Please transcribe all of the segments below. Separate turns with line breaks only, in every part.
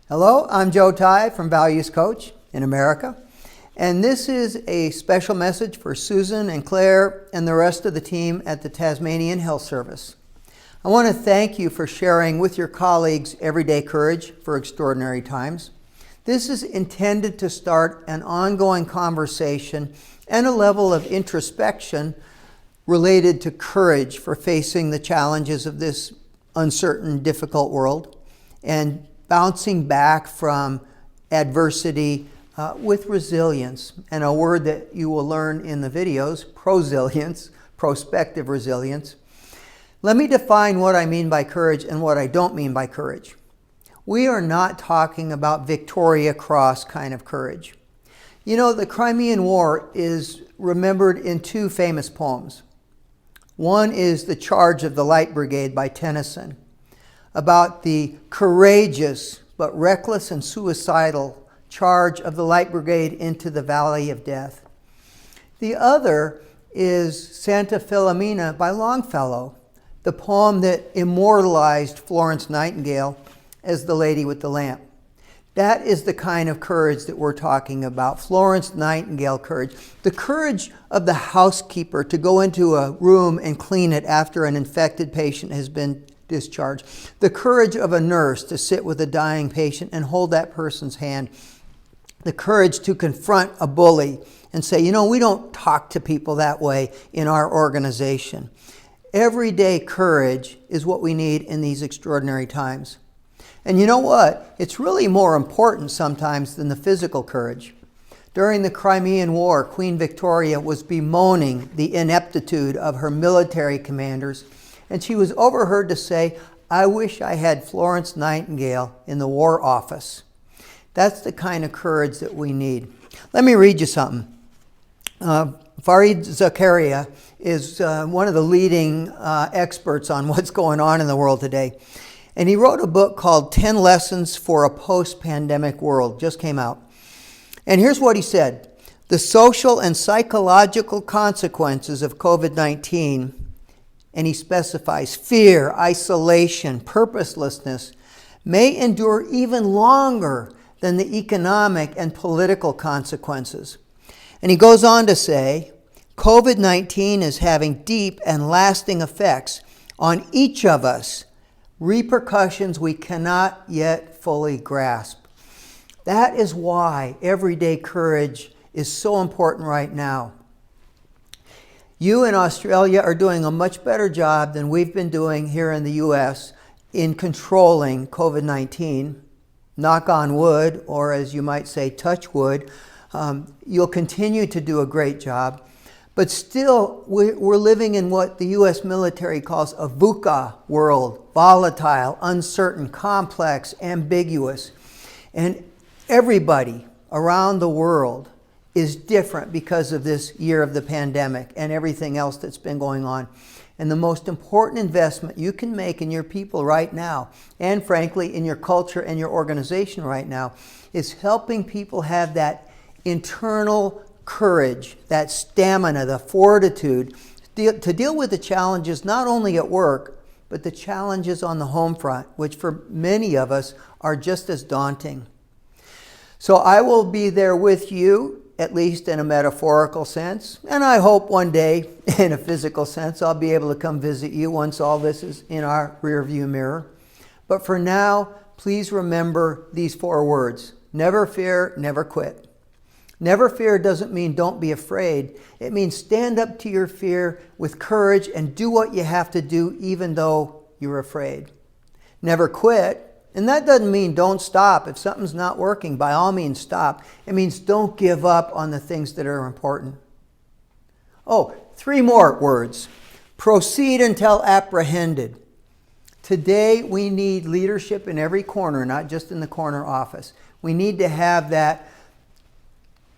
Hello, I'm Joe Tye from Values Coach in America, and this is a special message for Susan and Claire and the rest of the team at the Tasmanian Health Service. I want to thank you for sharing with your colleagues everyday courage for extraordinary times. This is intended to start an ongoing conversation and a level of introspection related to courage for facing the challenges of this uncertain, difficult world and bouncing back from adversity with resilience. And a word that you will learn in the videos, prosilience, prospective resilience. Let me define what I mean by courage and what I don't mean by courage. We are not talking about Victoria Cross kind of courage. You know, the Crimean War is remembered in two famous poems. One is The Charge of the Light Brigade by Tennyson, about the courageous but reckless and suicidal charge of the Light Brigade into the Valley of Death. The other is Santa Filomena by Longfellow, the poem that immortalized Florence Nightingale as the Lady with the Lamp. That is the kind of courage that we're talking about, Florence Nightingale courage. The courage of the housekeeper to go into a room and clean it after an infected patient has been discharged. The courage of a nurse to sit with a dying patient and hold that person's hand. The courage to confront a bully and say, you know, we don't talk to people that way in our organization. Everyday courage is what we need in these extraordinary times. And you know what? It's really more important sometimes than the physical courage. During the Crimean War, Queen Victoria was bemoaning the ineptitude of her military commanders, and she was overheard to say, "I wish I had Florence Nightingale in the War Office." That's the kind of courage that we need. Let me read you something. Fareed Zakaria is one of the leading experts on what's going on in the world today. And he wrote a book called 10 Lessons for a Post-Pandemic World, just came out. And here's what he said. The social and psychological consequences of COVID-19, and he specifies fear, isolation, purposelessness, may endure even longer than the economic and political consequences. And he goes on to say, COVID-19 is having deep and lasting effects on each of us, repercussions we cannot yet fully grasp. That is why everyday courage is so important right now. You in Australia are doing a much better job than we've been doing here in the U.S. in controlling COVID-19. Knock on wood, or as you might say, touch wood. You'll continue to do a great job. But still, we're living in what the U.S. military calls a VUCA world, volatile, uncertain, complex, ambiguous. And everybody around the world is different because of this year of the pandemic and everything else that's been going on. And the most important investment you can make in your people right now, and frankly in your culture and your organization right now, is helping people have that internal courage, that stamina, the fortitude to deal with the challenges not only at work, but the challenges on the home front, which for many of us are just as daunting. So I will be there with you, at least in a metaphorical sense, and I hope one day in a physical sense I'll be able to come visit you once all this is in our rearview mirror. But for now, please remember these 4 words. Never fear, never quit. Never fear doesn't mean don't be afraid. It means stand up to your fear with courage and do what you have to do even though you're afraid. Never quit. And that doesn't mean don't stop. If something's not working, by all means stop. It means don't give up on the things that are important. Oh, 3 more words. Proceed until apprehended. Today we need leadership in every corner, not just in the corner office. We need to have that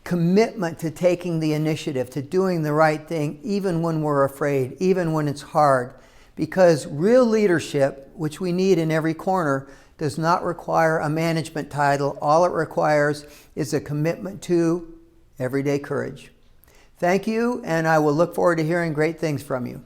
commitment to taking the initiative, to doing the right thing, even when we're afraid, even when it's hard. Because real leadership, which we need in every corner, does not require a management title. All it requires is a commitment to everyday courage. Thank you, and I will look forward to hearing great things from you.